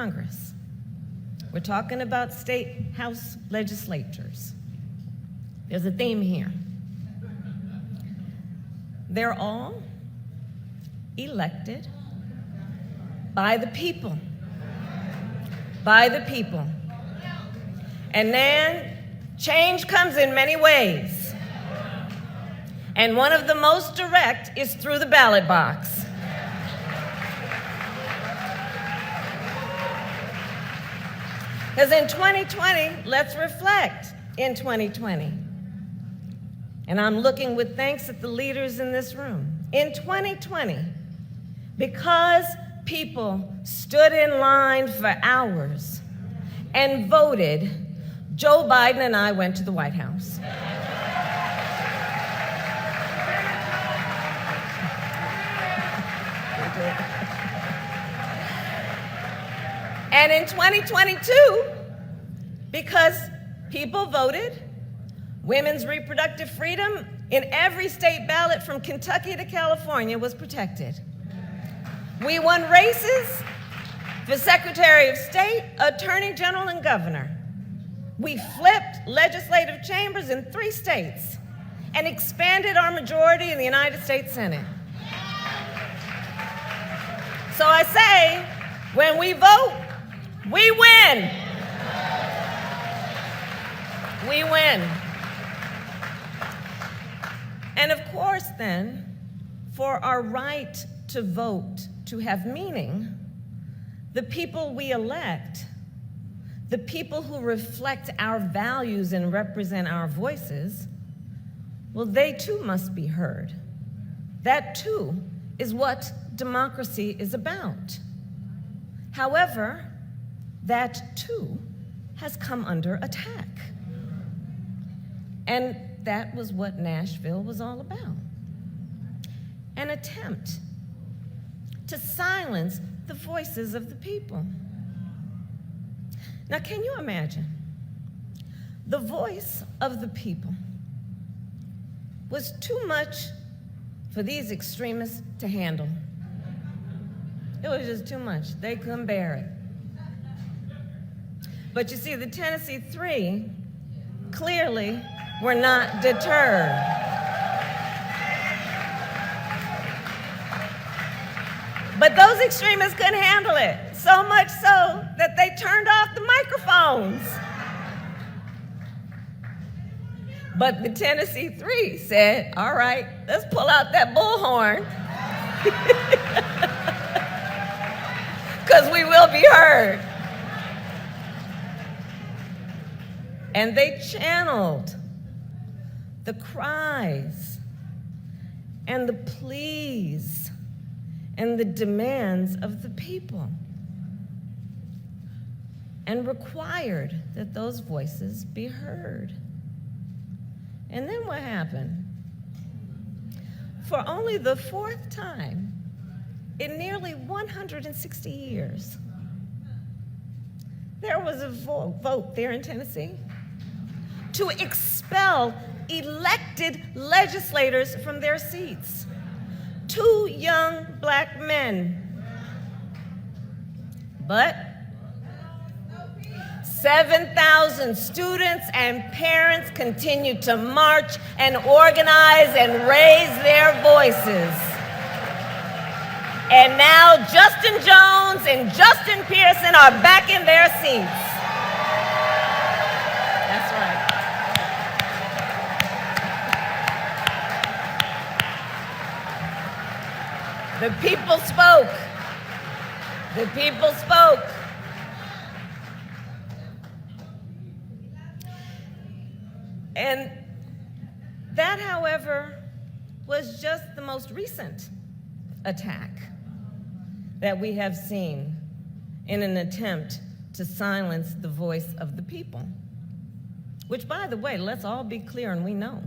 Congress. We're talking about state house legislatures. There's a theme here. They're all elected by the people. By the people. And then change comes in many ways. And one of the most direct is through the ballot box. Because in 2020, let's reflect in 2020. And I'm looking with thanks at the leaders in this room. In 2020, because people stood in line for hours and voted, Joe Biden and I went to the White House. And in 2022, because people voted, women's reproductive freedom in every state ballot from Kentucky to California was protected. We won races for Secretary of State, Attorney General, and Governor. We flipped legislative chambers in 3 states and expanded our majority in the United States Senate. So I say, when we vote, we win. We win. And of course, then, for our right to vote to have meaning, the people we elect, the people who reflect our values and represent our voices, well, they too must be heard. That too is what democracy is about. However, that too has come under attack. And that was what Nashville was all about. An attempt to silence the voices of the people. Now, can you imagine? The voice of the people was too much for these extremists to handle. It was just too much. They couldn't bear it. But you see, the Tennessee Three clearly were not deterred. But those extremists couldn't handle it, so much so that they turned off the microphones. But the Tennessee Three said, all right, let's pull out that bullhorn, because we will be heard. And they channeled the cries and the pleas and the demands of the people and required that those voices be heard. And then what happened? For only the 4th time in nearly 160 years, there was a vote there in Tennessee to expel elected legislators from their seats. 2 young black men. But 7,000 students and parents continued to march and organize and raise their voices. And now Justin Jones and Justin Pearson are back in their seats. That's right. The people spoke. The people spoke. And that, however, was just the most recent attack that we have seen in an attempt to silence the voice of the people. Which, by the way, let's all be clear and we know,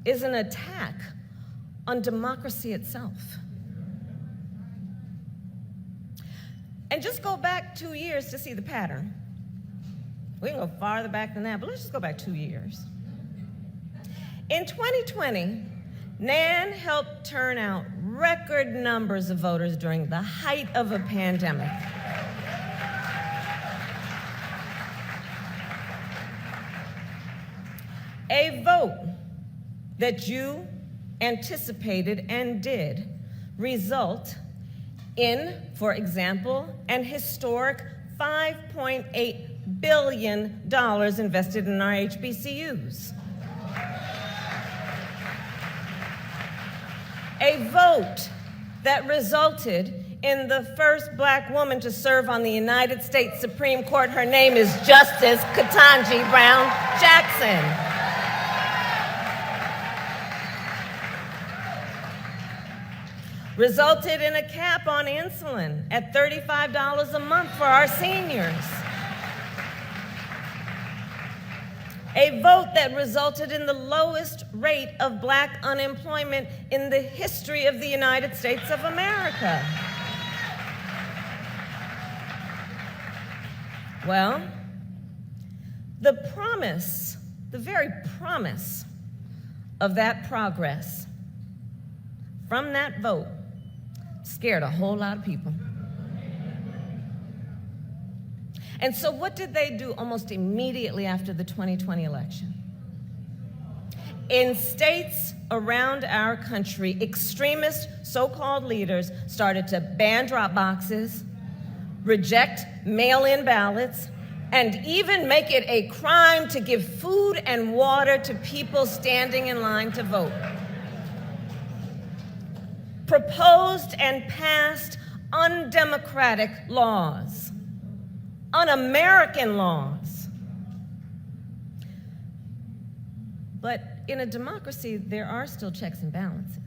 is an attack on democracy itself. And just go back 2 years to see the pattern. We can go farther back than that, but let's just go back 2 years. In 2020, NAN helped turn out record numbers of voters during the height of a pandemic. A vote that you anticipated and did result in, for example, an historic $5.8 billion invested in our HBCUs. A vote that resulted in the first Black woman to serve on the United States Supreme Court. Her name is Justice Ketanji Brown Jackson. Resulted in a cap on insulin at $35 a month for our seniors. A vote that resulted in the lowest rate of Black unemployment in the history of the United States of America. Well, the promise, the very promise of that progress from that vote scared a whole lot of people. And so what did they do almost immediately after the 2020 election? In states around our country, extremist so-called leaders started to ban drop boxes, reject mail-in ballots, and even make it a crime to give food and water to people standing in line to vote. Proposed and passed undemocratic laws, un-American laws. But in a democracy, there are still checks and balances.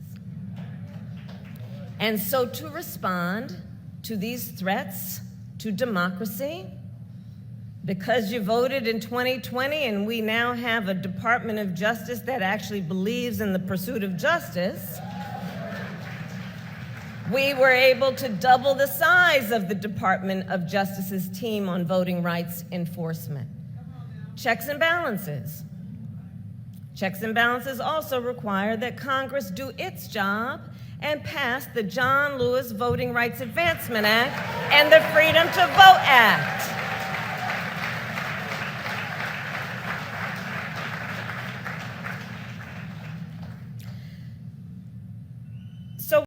And so to respond to these threats to democracy, because you voted in 2020 and we now have a Department of Justice that actually believes in the pursuit of justice, we were able to double the size of the Department of Justice's team on voting rights enforcement. Checks and balances. Checks and balances also require that Congress do its job and pass the John Lewis Voting Rights Advancement Act and the Freedom to Vote Act.